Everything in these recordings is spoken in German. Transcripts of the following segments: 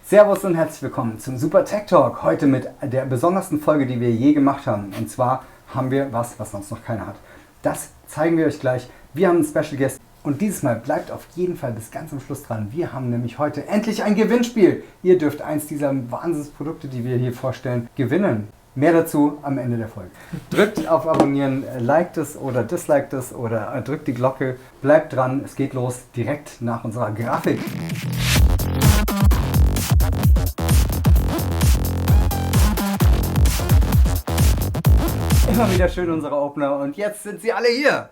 Servus und herzlich willkommen zum Super Tech Talk. Heute mit der besondersten Folge, die wir je gemacht haben. Und zwar haben wir was sonst noch keiner hat. Das zeigen wir euch gleich. Wir haben einen Special Guest und dieses Mal bleibt auf jeden Fall bis ganz am Schluss dran. Wir haben nämlich heute endlich ein Gewinnspiel. Ihr dürft eins dieser Wahnsinnsprodukte, die wir hier vorstellen, gewinnen. Mehr dazu am Ende der Folge. Drückt auf Abonnieren, liked es oder disliked es oder drückt die Glocke. Bleibt dran, es geht los direkt nach unserer Grafik. Immer wieder schön unsere Opener und jetzt sind sie alle hier.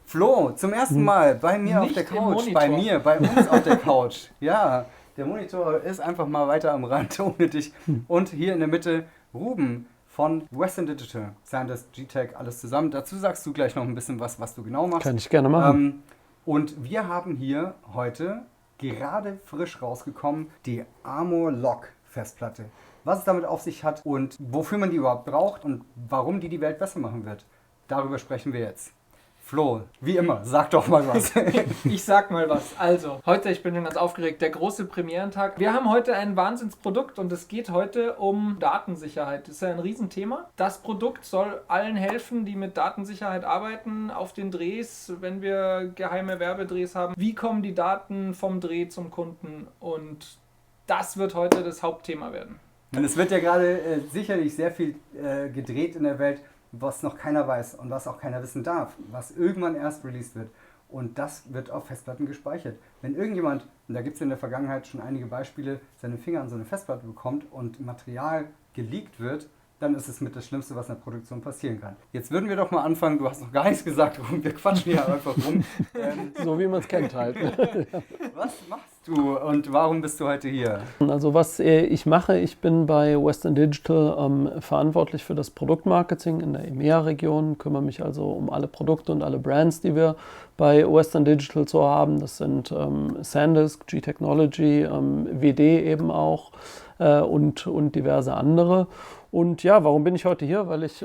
Flo, zum ersten Mal bei mir auf der Couch, bei uns auf der Couch. Ja, der Monitor ist einfach mal weiter am Rand ohne dich. Und hier in der Mitte Ruben von Western Digital, SanDisk, G-Tech, alles zusammen. Dazu sagst du gleich noch ein bisschen was du genau machst. Kann ich gerne machen. Und wir haben hier heute gerade frisch rausgekommen die ARMORLOC Festplatte. Was es damit auf sich hat und wofür man die überhaupt braucht und warum die Welt besser machen wird. Darüber sprechen wir jetzt. Flo, wie immer, sag doch mal was. Ich sag mal was. Also, heute, ich bin schon ganz aufgeregt, der große Premierentag. Wir haben heute ein Wahnsinnsprodukt und es geht heute um Datensicherheit. Das ist ja ein Riesenthema. Das Produkt soll allen helfen, die mit Datensicherheit arbeiten, auf den Drehs, wenn wir geheime Werbedrehs haben. Wie kommen die Daten vom Dreh zum Kunden? Und das wird heute das Hauptthema werden. Und es wird ja gerade sicherlich sehr viel gedreht in der Welt, was noch keiner weiß und was auch keiner wissen darf, was irgendwann erst released wird. Und das wird auf Festplatten gespeichert. Wenn irgendjemand, und da gibt es in der Vergangenheit schon einige Beispiele, seine Finger an so eine Festplatte bekommt und Material geleakt wird, dann ist es mit das Schlimmste, was in der Produktion passieren kann. Jetzt würden wir doch mal anfangen, du hast noch gar nichts gesagt, wir quatschen hier einfach rum. So wie man es kennt halt. Was machst du und warum bist du heute hier? Also was ich mache, ich bin bei Western Digital verantwortlich für das Produktmarketing in der EMEA-Region, kümmere mich also um alle Produkte und alle Brands, die wir bei Western Digital so haben. Das sind SanDisk, G-Technology, WD eben auch und diverse andere. Und ja, warum bin ich heute hier? Weil ich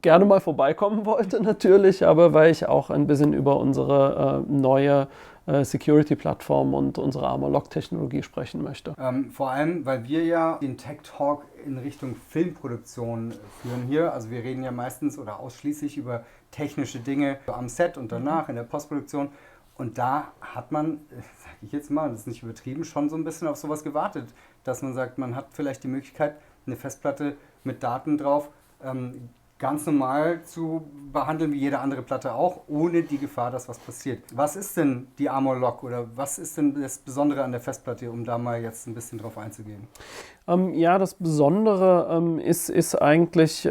gerne mal vorbeikommen wollte natürlich, aber weil ich auch ein bisschen über unsere neue Security-Plattform und unsere ARMORLOC-Technologie sprechen möchte. Vor allem, weil wir ja den Tech Talk in Richtung Filmproduktion führen hier. Also wir reden ja meistens oder ausschließlich über technische Dinge am Set und danach in der Postproduktion. Und da hat man, sage ich jetzt mal, das ist nicht übertrieben, schon so ein bisschen auf sowas gewartet, dass man sagt, man hat vielleicht die Möglichkeit, eine Festplatte mit Daten drauf ganz normal zu behandeln, wie jede andere Platte auch, ohne die Gefahr, dass was passiert. Was ist denn die ARMORLOC oder was ist denn das Besondere an der Festplatte, um da mal jetzt ein bisschen drauf einzugehen? Ja, das Besondere ist eigentlich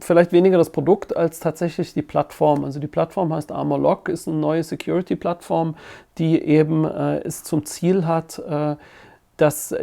vielleicht weniger das Produkt als tatsächlich die Plattform. Also die Plattform heißt ARMORLOC, ist eine neue Security-Plattform, die eben es zum Ziel hat, das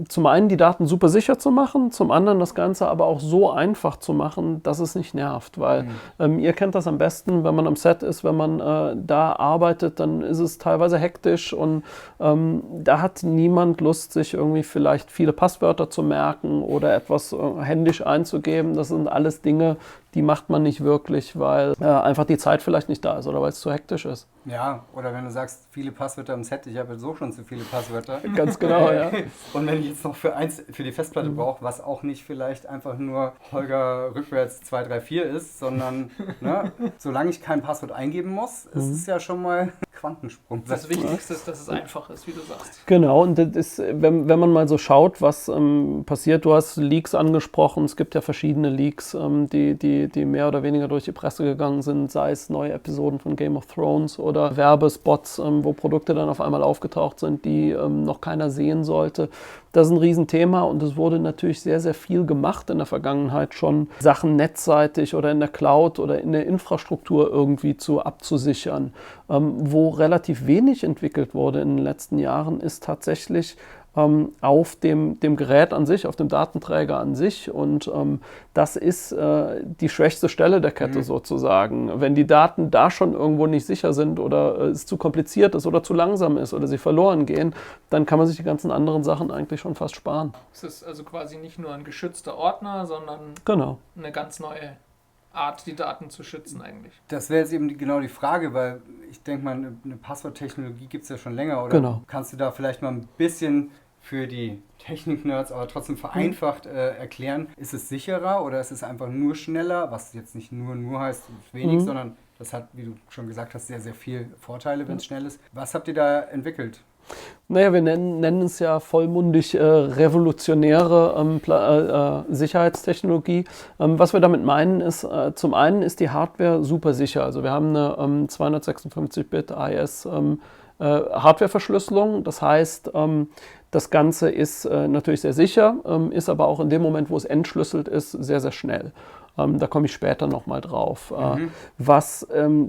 zum einen die Daten super sicher zu machen, zum anderen das Ganze aber auch so einfach zu machen, dass es nicht nervt, weil ihr kennt das am besten, wenn man am Set ist, wenn man da arbeitet, dann ist es teilweise hektisch und da hat niemand Lust, sich irgendwie vielleicht viele Passwörter zu merken oder etwas händisch einzugeben. Das sind alles Dinge, die macht man nicht wirklich, weil einfach die Zeit vielleicht nicht da ist oder weil es zu hektisch ist. Ja, oder wenn du sagst, viele Passwörter im Set, ich habe so schon zu viele Passwörter. Ganz genau, ja. Und wenn ich jetzt noch für die Festplatte brauche, was auch nicht vielleicht einfach nur Holger rückwärts 234 ist, sondern solange ich kein Passwort eingeben muss, ist es ja schon mal Quantensprung. Das Wichtigste ist, dass es einfach ist, wie du sagst. Genau, und das ist, wenn man mal so schaut, was passiert, du hast Leaks angesprochen, es gibt ja verschiedene Leaks, die mehr oder weniger durch die Presse gegangen sind, sei es neue Episoden von Game of Thrones oder Werbespots, wo Produkte dann auf einmal aufgetaucht sind, die noch keiner sehen sollte. Das ist ein Riesenthema und es wurde natürlich sehr, sehr viel gemacht in der Vergangenheit schon, Sachen netzseitig oder in der Cloud oder in der Infrastruktur irgendwie abzusichern. Wo relativ wenig entwickelt wurde in den letzten Jahren, ist tatsächlich auf dem Gerät an sich, auf dem Datenträger an sich. Und das ist die schwächste Stelle der Kette sozusagen. Wenn die Daten da schon irgendwo nicht sicher sind oder es zu kompliziert ist oder zu langsam ist oder sie verloren gehen, dann kann man sich die ganzen anderen Sachen eigentlich schon fast sparen. Es ist also quasi nicht nur ein geschützter Ordner, sondern eine ganz neue Art, die Daten zu schützen eigentlich. Das wäre jetzt eben genau die Frage, weil ich denke mal, eine Passworttechnologie gibt es ja schon länger. Oder genau. Kannst du da vielleicht mal ein bisschen für die Technik-Nerds, aber trotzdem vereinfacht erklären. Ist es sicherer oder ist es einfach nur schneller, was jetzt nicht nur heißt wenig, sondern das hat, wie du schon gesagt hast, sehr, sehr viel Vorteile, wenn es schnell ist. Was habt ihr da entwickelt? Naja, wir nennen es ja vollmundig revolutionäre Sicherheitstechnologie. Was wir damit meinen ist, zum einen ist die Hardware super sicher. Also wir haben eine 256-Bit AES Hardwareverschlüsselung. Das heißt, das Ganze ist natürlich sehr sicher, ist aber auch in dem Moment, wo es entschlüsselt ist, sehr, sehr schnell. Da komme ich später nochmal drauf. Was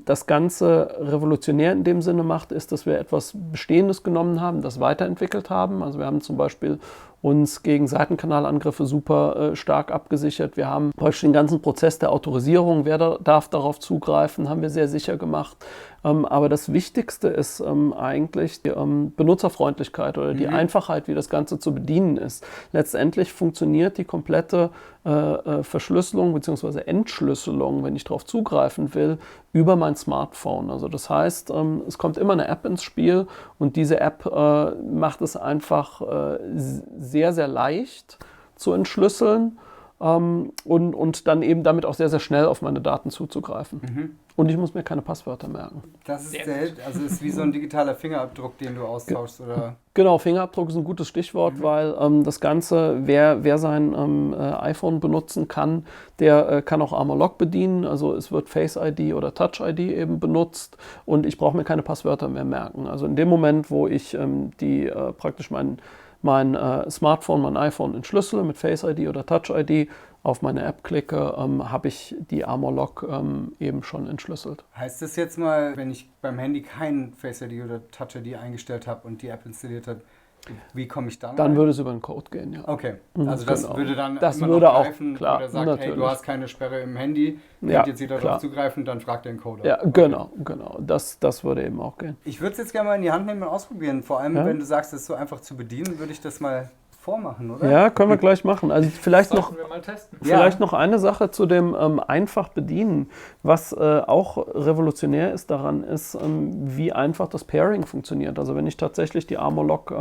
das Ganze revolutionär in dem Sinne macht, ist, dass wir etwas Bestehendes genommen haben, das weiterentwickelt haben. Also wir haben zum Beispiel uns gegen Seitenkanalangriffe super stark abgesichert. Wir haben praktisch den ganzen Prozess der Autorisierung, wer darf darauf zugreifen, haben wir sehr sicher gemacht. Aber das Wichtigste ist eigentlich die Benutzerfreundlichkeit oder die Einfachheit, wie das Ganze zu bedienen ist. Letztendlich funktioniert die komplette Verschlüsselung bzw. Entschlüsselung, wenn ich darauf zugreifen will, über mein Smartphone. Also das heißt, es kommt immer eine App ins Spiel und diese App macht es einfach sehr, sehr leicht zu entschlüsseln und dann eben damit auch sehr, sehr schnell auf meine Daten zuzugreifen. Und ich muss mir keine Passwörter merken. Das ist also ist wie so ein digitaler Fingerabdruck, den du austauschst, oder? Genau, Fingerabdruck ist ein gutes Stichwort, weil das Ganze, wer sein iPhone benutzen kann, der kann auch Armor-Lock bedienen. Also es wird Face ID oder Touch ID eben benutzt und ich brauche mir keine Passwörter mehr merken. Also in dem Moment, wo ich praktisch mein Smartphone, mein iPhone entschlüssele mit Face ID oder Touch ID, auf meine App klicke, habe ich die Armor-Lock eben schon entschlüsselt. Heißt das jetzt mal, wenn ich beim Handy kein Face ID oder Touch ID eingestellt habe und die App installiert habe, wie komme ich dann? Dann würde es über den Code gehen, ja. Okay, also das würde dann das immer würde noch auch, greifen, klar, oder sagt, natürlich. hey, du hast keine Sperre im Handy, Ja, könnt jetzt jeder klar. darauf zugreifen, dann fragt den Coder. Ja, genau. Das würde eben auch gehen. Ich würde es jetzt gerne mal in die Hand nehmen und ausprobieren. Vor allem, Ja. wenn du sagst, es ist so einfach zu bedienen, würde ich das mal vormachen, oder? Ja, können wir gleich machen. Also vielleicht noch Sollten wir mal testen. Vielleicht noch eine Sache zu dem einfach bedienen. Was auch revolutionär ist daran, ist, wie einfach das Pairing funktioniert. Also wenn ich tatsächlich die Armor-Lock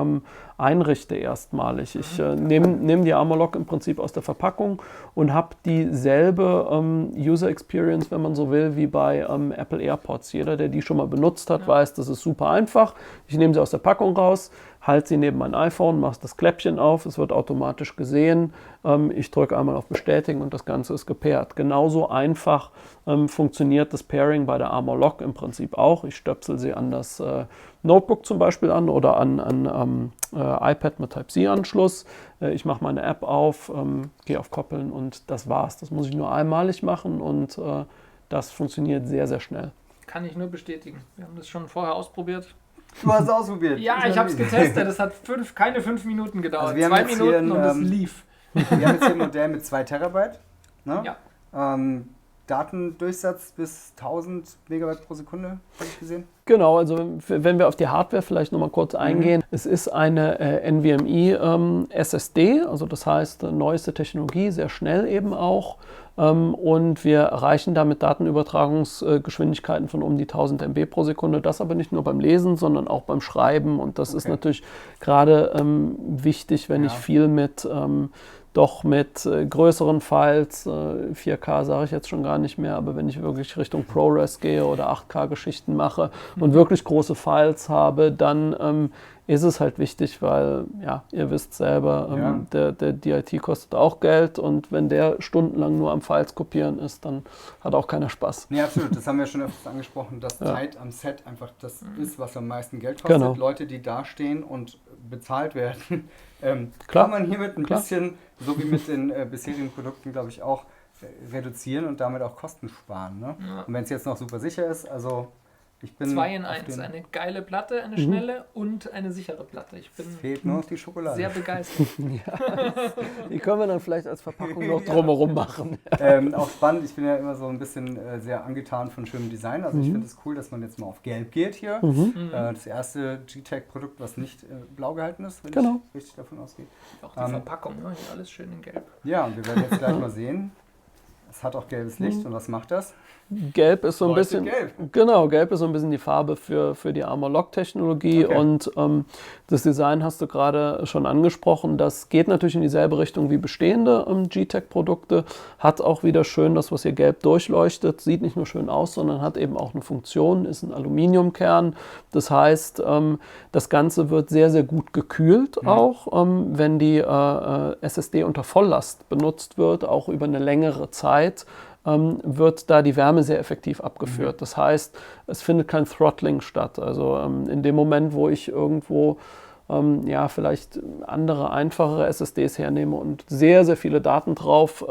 einrichte erstmalig. Ich nehme die Armor-Lock im Prinzip aus der Verpackung und habe dieselbe User Experience, wenn man so will, wie bei Apple AirPods. Jeder, der die schon mal benutzt hat, weiß, das ist super einfach. Ich nehme sie aus der Packung raus, halte sie neben mein iPhone, mache das Kläppchen auf, es wird automatisch gesehen, ich drücke einmal auf Bestätigen und das Ganze ist gepairt. Genauso einfach funktioniert das Pairing bei der Armor-Lock im Prinzip auch. Ich stöpsel sie an das Notebook zum Beispiel an oder an iPad mit Type-C-Anschluss. Ich mache meine App auf, gehe auf Koppeln und das war's. Das muss ich nur einmalig machen und das funktioniert sehr, sehr schnell. Kann ich nur bestätigen. Wir haben das schon vorher ausprobiert. Du hast es ausprobiert. Ja, ich habe es getestet. Das hat keine 5 Minuten gedauert. Also wir haben 2 jetzt Minuten hier und es lief. Wir haben jetzt hier ein Modell mit 2 Terabyte. Ne? Ja. Datendurchsatz bis 1000 Megabyte pro Sekunde, habe ich gesehen. Genau, also wenn wir auf die Hardware vielleicht nochmal kurz eingehen. Es ist eine NVMe SSD, also das heißt neueste Technologie, sehr schnell eben auch. Und wir erreichen damit Datenübertragungsgeschwindigkeiten von um die 1000 MB pro Sekunde. Das aber nicht nur beim Lesen, sondern auch beim Schreiben. Und das ist natürlich gerade wichtig, wenn ich viel mit größeren Files, 4K sage ich jetzt schon gar nicht mehr, aber wenn ich wirklich Richtung ProRes gehe oder 8K-Geschichten mache und wirklich große Files habe, dann ist es halt wichtig, weil, ja, ihr wisst selber, der DIT kostet auch Geld und wenn der stundenlang nur am Files kopieren ist, dann hat auch keiner Spaß. Nee, absolut. Das haben wir schon öfters angesprochen, dass Zeit am Set einfach das ist, was am meisten Geld kostet. Genau. Leute, die da stehen und bezahlt werden, Klar. kann man hiermit ein bisschen, so wie mit den bisherigen Produkten, glaube ich, auch reduzieren und damit auch Kosten sparen. Ne? Ja. Und wenn es jetzt noch super sicher ist, also ich bin 2 in 1. Eine geile Platte, eine schnelle und eine sichere Platte. Ich bin fehlt nur noch die Schokolade. sehr begeistert. Die können wir dann vielleicht als Verpackung noch drumherum machen. Auch spannend, ich bin ja immer so ein bisschen sehr angetan von schönem Design. Also ich finde es cool, dass man jetzt mal auf Gelb geht hier. Das erste G-Tech-Produkt, was nicht blau gehalten ist, wenn ich richtig davon ausgehe. Auch die Verpackung, ne? Hier alles schön in Gelb. Ja, und wir werden jetzt gleich mal sehen. Es hat auch gelbes Licht. Und was macht das? Gelb ist so ein Leuchtet bisschen, gelb. genau, gelb ist so ein bisschen die Farbe für die Armor-Lock-Technologie Okay. und das Design hast du gerade schon angesprochen. Das geht natürlich in dieselbe Richtung wie bestehende G-Tech-Produkte, hat auch wieder schön das, was hier gelb durchleuchtet, sieht nicht nur schön aus, sondern hat eben auch eine Funktion, ist ein Aluminiumkern. Das heißt, das Ganze wird sehr, sehr gut gekühlt auch, wenn die SSD unter Volllast benutzt wird, auch über eine längere Zeit. Wird da die Wärme sehr effektiv abgeführt. Das heißt, es findet kein Throttling statt. Also in dem Moment, wo ich irgendwo vielleicht andere, einfachere SSDs hernehme und sehr, sehr viele Daten drauf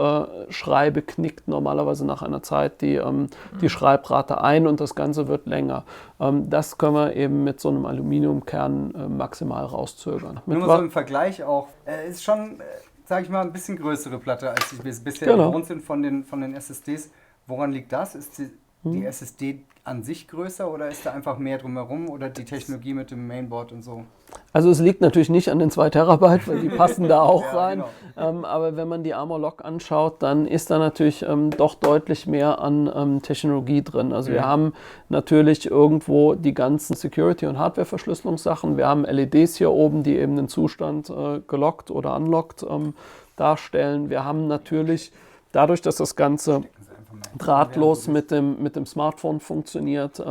schreibe, knickt normalerweise nach einer Zeit die Schreibrate ein und das Ganze wird länger. Das können wir eben mit so einem Aluminiumkern maximal rauszögern. Nur mal so im Vergleich auch. Ist schon, sage ich mal, ein bisschen größere Platte, als die bisher gewohnt sind von den SSDs. Woran liegt das? Ist die SSD an sich größer oder ist da einfach mehr drumherum oder die Technologie mit dem Mainboard und so? Also es liegt natürlich nicht an den 2 Terabyte, weil die passen da auch Ja, rein. genau. Aber wenn man die Armor Lock anschaut, dann ist da natürlich doch deutlich mehr an Technologie drin. Also wir haben natürlich irgendwo die ganzen Security- und Hardware-Verschlüsselungssachen. Wir haben LEDs hier oben, die eben den Zustand gelockt oder unlocked darstellen. Wir haben natürlich dadurch, dass das Ganze drahtlos mit dem Smartphone funktioniert,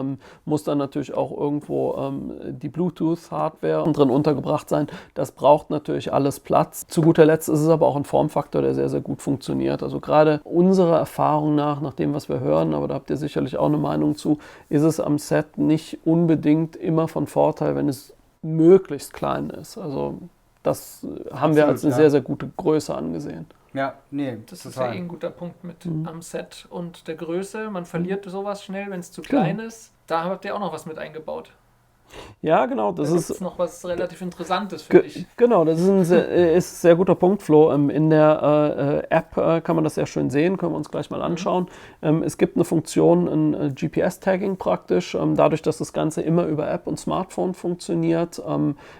muss dann natürlich auch irgendwo die Bluetooth-Hardware drin untergebracht sein. Das braucht natürlich alles Platz. Zu guter Letzt ist es aber auch ein Formfaktor, der sehr, sehr gut funktioniert. Also gerade unserer Erfahrung nach dem, was wir hören, aber da habt ihr sicherlich auch eine Meinung zu, ist es am Set nicht unbedingt immer von Vorteil, wenn es möglichst klein ist. Also das haben wir als eine sehr, sehr gute Größe angesehen. Ja, nee, das ist ja ein guter Punkt mit am Set und der Größe. Man verliert sowas schnell, wenn es zu klein ist. Da habt ihr auch noch was mit eingebaut. Ja, genau. Das ist noch was relativ Interessantes für dich. Genau, das ist ein sehr guter Punkt, Flo. In der App kann man das sehr schön sehen, können wir uns gleich mal anschauen. Es gibt eine Funktion, ein GPS-Tagging praktisch. Dadurch, dass das Ganze immer über App und Smartphone funktioniert,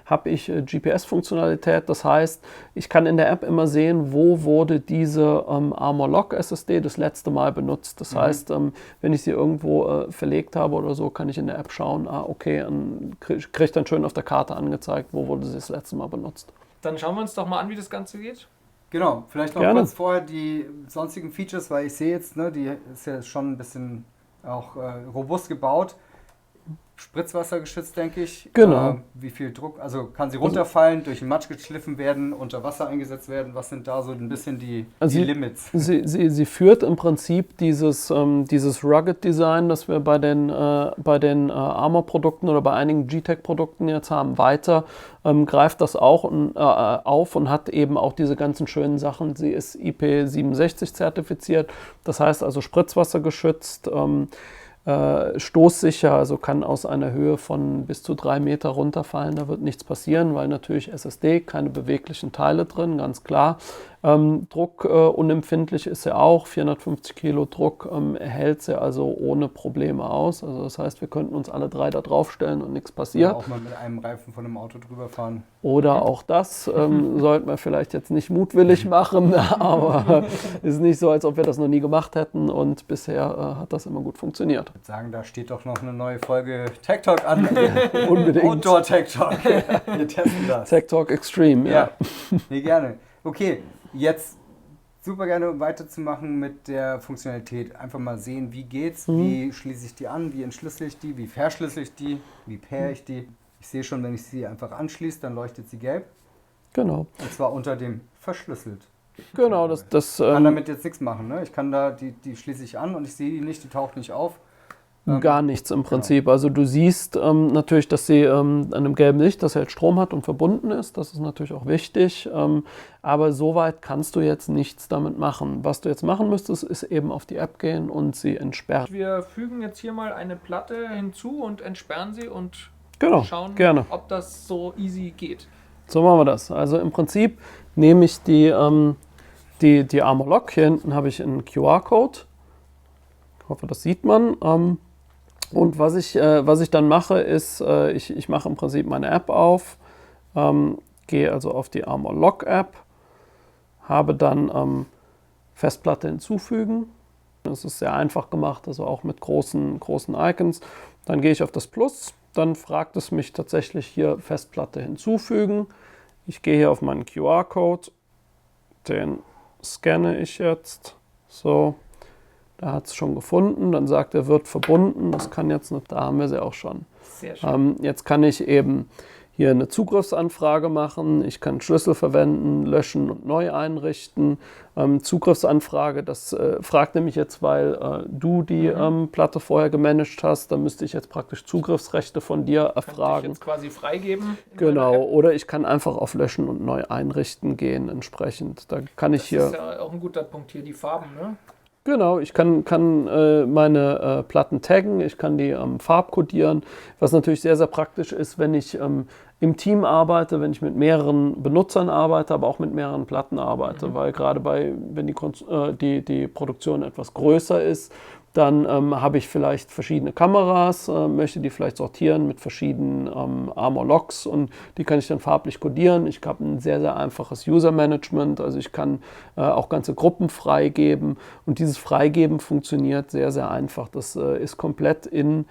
habe ich GPS-Funktionalität. Das heißt, ich kann in der App immer sehen, wo wurde diese Armor Lock SSD das letzte Mal benutzt. Das heißt, wenn ich sie irgendwo verlegt habe oder so, kann ich in der App schauen, okay, kriegt dann schön auf der Karte angezeigt, wo wurde sie das letzte Mal benutzt. Dann schauen wir uns doch mal an, wie das Ganze geht. Genau, vielleicht noch Gerne. kurz vorher die sonstigen Features, weil ich sehe jetzt, ne, die ist ja schon ein bisschen auch robust gebaut. Spritzwasser geschützt, denke ich. Genau. Wie viel Druck, also kann sie runterfallen, durch den Matsch geschliffen werden, unter Wasser eingesetzt werden? Was sind da so ein bisschen die Limits? Sie führt im Prinzip dieses Rugged Design, das wir bei den Armor-Produkten oder bei einigen G-Tech-Produkten jetzt haben, weiter, greift das auch auf und hat eben auch diese ganzen schönen Sachen. Sie ist IP67 zertifiziert, das heißt also Spritzwasser geschützt, stoßsicher, also kann aus einer Höhe von bis zu 3 Meter runterfallen. Da wird nichts passieren, weil natürlich SSD, keine beweglichen Teile drin, ganz klar. Druck unempfindlich ist er auch, 450 Kilo Druck hält sie also ohne Probleme aus. Also das heißt, wir könnten uns alle 3 da draufstellen und nichts passiert. Oder auch mal mit einem Reifen von einem Auto drüber fahren. Oder auch das sollten wir vielleicht jetzt nicht mutwillig machen, aber es ist nicht so, als ob wir das noch nie gemacht hätten und bisher hat das immer gut funktiert. Ich würde sagen, da steht doch noch eine neue Folge Tech Talk an. Unbedingt. Outdoor Tech Talk. Wir testen das. Tech Talk Extreme, ja. Nee, gerne. Okay, jetzt super gerne, um weiterzumachen mit der Funktionalität. Einfach mal sehen, wie geht's, wie schließe ich die an, wie entschlüssel ich die, wie verschlüssel ich die, wie pair ich die. Ich sehe schon, wenn ich sie einfach anschließe, dann leuchtet sie gelb. Genau. Und zwar unter dem verschlüsselt. Genau, das Ich kann damit jetzt nichts machen. Ne? Ich kann da, die schließe ich an und ich sehe die nicht, die taucht nicht auf. Gar nichts im Prinzip. Also du siehst natürlich, dass sie an einem gelben Licht, das halt Strom hat und verbunden ist. Das ist natürlich auch wichtig. Aber soweit kannst du jetzt nichts damit machen. Was du jetzt machen müsstest, ist eben auf die App gehen und sie entsperren. Wir fügen jetzt hier mal eine Platte hinzu und entsperren sie und schauen, ob das so easy geht. So machen wir das. Also im Prinzip nehme ich die Armor Lock. Hier hinten habe ich einen QR-Code. Ich hoffe, das sieht man. Und was ich dann mache, ist, ich mache im Prinzip meine App auf, gehe also auf die Armor Lock App, habe dann Festplatte hinzufügen, Das ist sehr einfach gemacht, also auch mit großen Icons. Dann gehe ich auf das Plus, dann fragt es mich tatsächlich hier Festplatte hinzufügen. Ich gehe hier auf meinen QR-Code, den scanne ich jetzt. So, da hat es schon gefunden. Dann sagt er, wird verbunden. Das kann jetzt nicht, da haben wir sie auch schon. Sehr schön. Jetzt kann ich eben hier eine Zugriffsanfrage machen. Ich kann Schlüssel verwenden, löschen und neu einrichten. Zugriffsanfrage, das fragt nämlich jetzt, weil du die Platte vorher gemanagt hast. Da müsste ich jetzt praktisch Zugriffsrechte von dir erfragen. Kann ich jetzt quasi freigeben? Genau, oder ich kann einfach auf Löschen und neu einrichten gehen entsprechend. Da kann ich hier... Das ist ja auch ein guter Punkt hier, die Farben, ne? Genau, ich kann meine Platten taggen, ich kann die farbkodieren, was natürlich sehr, sehr praktisch ist, wenn ich im Team arbeite, wenn ich mit mehreren Benutzern arbeite, aber auch mit mehreren Platten arbeite, weil gerade wenn die Produktion etwas größer ist, dann habe ich vielleicht verschiedene Kameras, möchte die vielleicht sortieren mit verschiedenen Armor-Logs und die kann ich dann farblich kodieren. Ich habe ein sehr, sehr einfaches User-Management, also ich kann auch ganze Gruppen freigeben und dieses Freigeben funktioniert sehr, sehr einfach. Das ist komplett in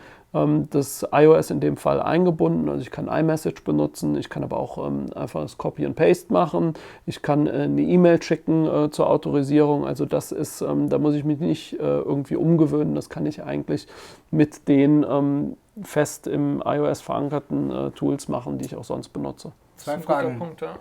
das iOS in dem Fall eingebunden, also ich kann iMessage benutzen, ich kann aber auch einfach das Copy and Paste machen, ich kann eine E-Mail schicken zur Autorisierung, also das ist, da muss ich mich nicht irgendwie umgewöhnen, das kann ich eigentlich mit den fest im iOS verankerten Tools machen, die ich auch sonst benutze. Zwei Das ist ein Fragen. guter Punkt, ja.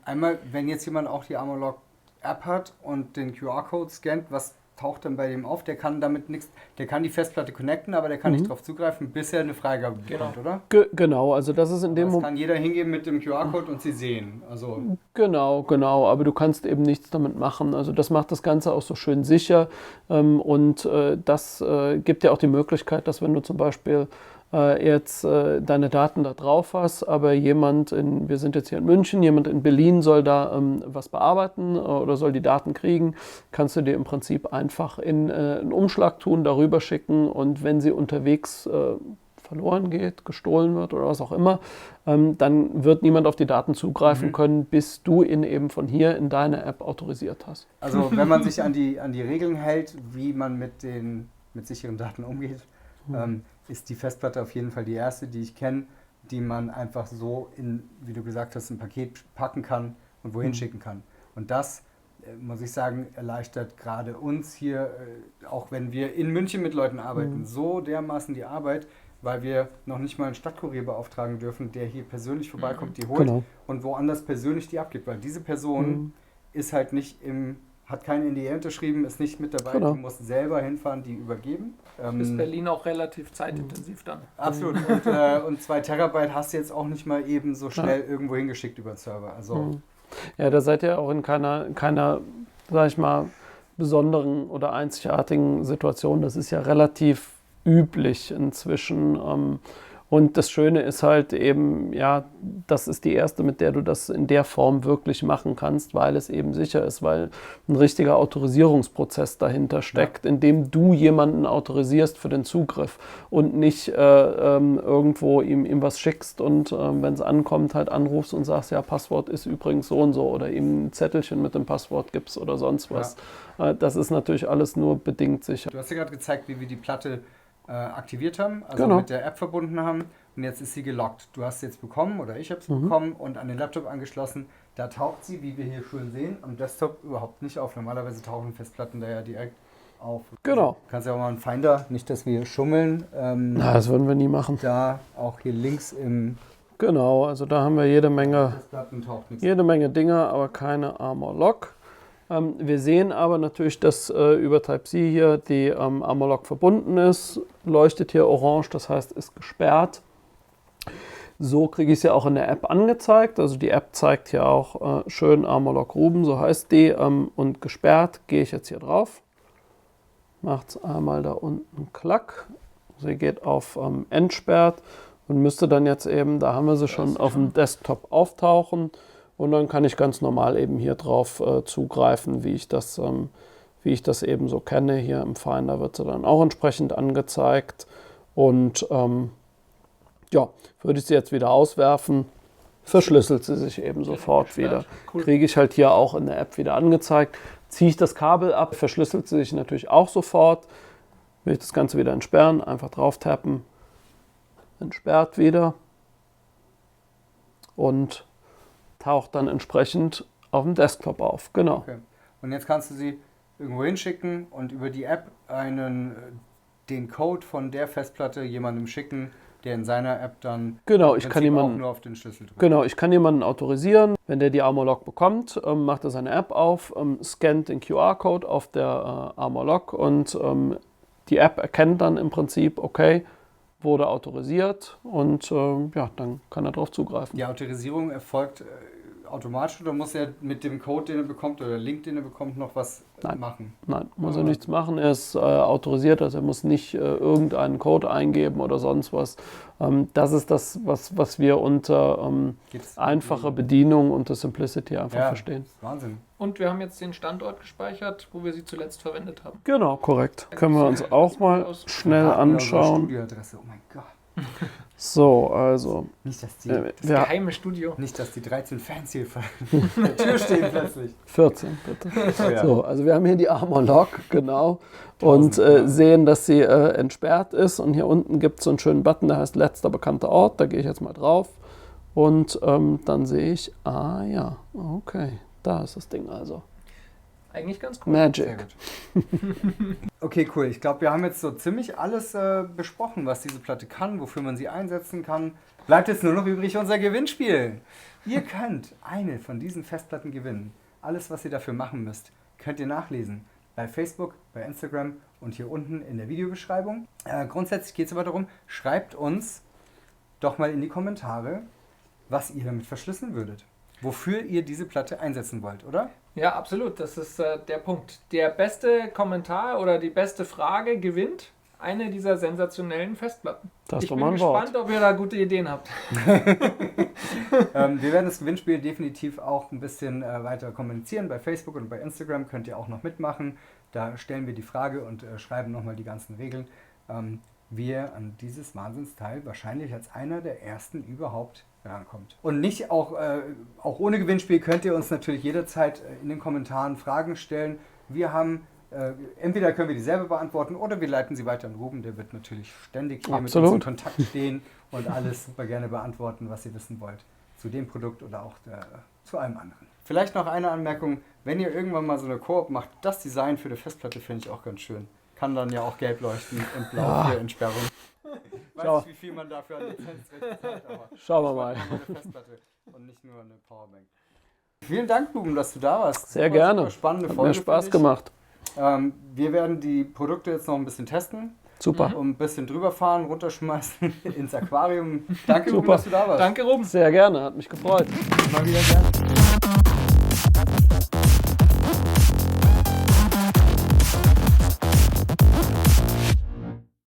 Einmal, wenn jetzt jemand auch die Armor-Log-App hat und den QR-Code scannt, was taucht dann bei dem auf? Der kann damit nichts, der kann die Festplatte connecten, aber der kann nicht drauf zugreifen, bis er eine Freigabe bekommt, oder? Genau, also das ist in dem Moment. Kann jeder hingehen mit dem QR-Code und sie sehen. Also Genau, aber du kannst eben nichts damit machen. Also das macht das Ganze auch so schön sicher und das gibt dir auch die Möglichkeit, dass wenn du zum Beispiel jetzt deine Daten da drauf hast, aber wir sind jetzt hier in München, jemand in Berlin soll da was bearbeiten oder soll die Daten kriegen, kannst du dir im Prinzip einfach in einen Umschlag tun, darüber schicken und wenn sie unterwegs verloren geht, gestohlen wird oder was auch immer, dann wird niemand auf die Daten zugreifen können, bis du ihn eben von hier in deine App autorisiert hast. Also wenn man sich an die Regeln hält, wie man mit sicheren Daten umgeht, ist die Festplatte auf jeden Fall die erste, die ich kenne, die man einfach so wie du gesagt hast, ein Paket packen kann und wohin schicken kann. Und das, muss ich sagen, erleichtert gerade uns hier, auch wenn wir in München mit Leuten arbeiten, so dermaßen die Arbeit, weil wir noch nicht mal einen Stadtkurier beauftragen dürfen, der hier persönlich vorbeikommt, die holt und woanders persönlich die abgibt, weil diese Person ist halt nicht hat kein NDA unterschrieben, ist nicht mit dabei, du musst selber hinfahren, die übergeben. Ist Berlin auch relativ zeitintensiv dann. Absolut. Und 2 Terabyte hast du jetzt auch nicht mal eben so schnell irgendwo hingeschickt über den Server. Also ja, da seid ihr auch in keiner, sag ich mal, besonderen oder einzigartigen Situation. Das ist ja relativ üblich inzwischen. Und das Schöne ist halt eben, ja, das ist die erste, mit der du das in der Form wirklich machen kannst, weil es eben sicher ist, weil ein richtiger Autorisierungsprozess dahinter steckt, in dem du jemanden autorisierst für den Zugriff und nicht irgendwo ihm was schickst und wenn es ankommt, halt anrufst und sagst, ja, Passwort ist übrigens so und so oder ihm ein Zettelchen mit dem Passwort gibst oder sonst was. Ja. Das ist natürlich alles nur bedingt sicher. Du hast ja gerade gezeigt, wie wir die Platte aktiviert haben, also mit der App verbunden haben und jetzt ist sie gelockt. Du hast sie jetzt bekommen oder ich habe es bekommen und an den Laptop angeschlossen. Da taucht sie, wie wir hier schön sehen, am Desktop überhaupt nicht auf. Normalerweise tauchen Festplatten da ja direkt auf. Genau. Du kannst ja auch mal einen Finder, nicht dass wir hier schummeln. Na, das würden wir nie machen. Da auch hier links im... Genau, also da haben wir jede Menge Dinge, aber keine Armor-Log. Wir sehen aber natürlich, dass über Type-C hier die Armor-Log verbunden ist. Leuchtet hier orange, das heißt, ist gesperrt. So kriege ich es ja auch in der App angezeigt. Also die App zeigt hier auch schön Armor-Log Ruben, so heißt die. Und gesperrt gehe ich jetzt hier drauf. Macht es einmal da unten Klack. Sie geht auf Entsperrt und müsste dann jetzt eben, da haben wir sie schon, auf dem Desktop auftauchen. Und dann kann ich ganz normal eben hier drauf zugreifen, wie ich das eben so kenne. Hier im Finder wird sie dann auch entsprechend angezeigt. Und ja, würde ich sie jetzt wieder auswerfen, verschlüsselt sie sich eben sofort wieder. Cool. Kriege ich halt hier auch in der App wieder angezeigt. Ziehe ich das Kabel ab, verschlüsselt sie sich natürlich auch sofort. Will ich das Ganze wieder entsperren, einfach drauf tappen, entsperrt wieder und taucht dann entsprechend auf dem Desktop auf. Genau. Okay. Und jetzt kannst du sie irgendwo hinschicken und über die App den Code von der Festplatte jemandem schicken, der in seiner App dann Genau, im ich kann Prinzip auch jemanden, nur auf den Schlüssel drückt. genau, ich kann jemanden autorisieren. Wenn der die Armor-Log bekommt, macht er seine App auf, scannt den QR-Code auf der Armor-Log und die App erkennt dann im Prinzip, okay, wurde autorisiert und ja, dann kann er darauf zugreifen. Die Autorisierung erfolgt automatisch oder muss er mit dem Code, den er bekommt oder Link, den er bekommt, noch was machen? Nein, muss er nichts machen. Er ist autorisiert, also er muss nicht irgendeinen Code eingeben oder sonst was. Das ist das, was wir unter einfache Bedienung, unter Simplicity einfach verstehen. Wahnsinn. Und wir haben jetzt den Standort gespeichert, wo wir sie zuletzt verwendet haben. Genau, korrekt. Können wir uns auch mal schnell anschauen. Studioadresse, oh mein Gott. So, also. Nicht, dass die, Das geheime Studio. nicht, dass die 13 Fans hier vor der Tür stehen plötzlich. 14, bitte. Oh ja. So, also wir haben hier die Armor-Log, genau, und sehen, dass sie entsperrt ist. Und hier unten gibt es so einen schönen Button, der heißt letzter bekannter Ort. Da gehe ich jetzt mal drauf. Und dann sehe ich, ja, okay, da ist das Ding also. Eigentlich ganz cool. Sehr Magic. gut. Okay, cool. Ich glaube, wir haben jetzt so ziemlich alles besprochen, was diese Platte kann, wofür man sie einsetzen kann. Bleibt jetzt nur noch übrig unser Gewinnspiel. Ihr könnt eine von diesen Festplatten gewinnen. Alles, was ihr dafür machen müsst, könnt ihr nachlesen. Bei Facebook, bei Instagram und hier unten in der Videobeschreibung. Grundsätzlich geht es aber darum, schreibt uns doch mal in die Kommentare, was ihr damit verschlüsseln würdet. Wofür ihr diese Platte einsetzen wollt, oder? Ja, absolut. Das ist der Punkt. Der beste Kommentar oder die beste Frage gewinnt eine dieser sensationellen Festplatten. Das Ich war bin mal ein Wort. gespannt, ob ihr da gute Ideen habt. Wir werden das Gewinnspiel definitiv auch ein bisschen weiter kommunizieren. Bei Facebook und bei Instagram könnt ihr auch noch mitmachen. Da stellen wir die Frage und schreiben nochmal die ganzen Regeln. Wie ihr an dieses Wahnsinnsteil wahrscheinlich als einer der ersten überhaupt rankommt. Und nicht auch ohne Gewinnspiel könnt ihr uns natürlich jederzeit in den Kommentaren Fragen stellen. Wir haben entweder können wir die selber beantworten oder wir leiten sie weiter an Ruben. Der wird natürlich ständig hier mit uns in Kontakt stehen und alles super gerne beantworten, was ihr wissen wollt zu dem Produkt oder auch zu allem anderen. Vielleicht noch eine Anmerkung, wenn ihr irgendwann mal so eine Koop macht, das Design für die Festplatte finde ich auch ganz schön. Kann dann ja auch gelb leuchten und blau für Entsperrung. Ich weiß nicht, wie viel man dafür an Lizenzrecht zahlt, aber schauen wir mal. eine Festplatte und nicht nur eine Powerbank. Vielen Dank, Ruben, dass du da warst. Sehr gerne. Super spannende Hat Folge. mir Spaß gemacht. Wir werden die Produkte jetzt noch ein bisschen testen. Super. Und ein bisschen drüber fahren, runterschmeißen ins Aquarium. Danke, Ruben, Super. dass du da warst. Danke, Ruben. Sehr gerne, hat mich gefreut. Mal wieder gerne.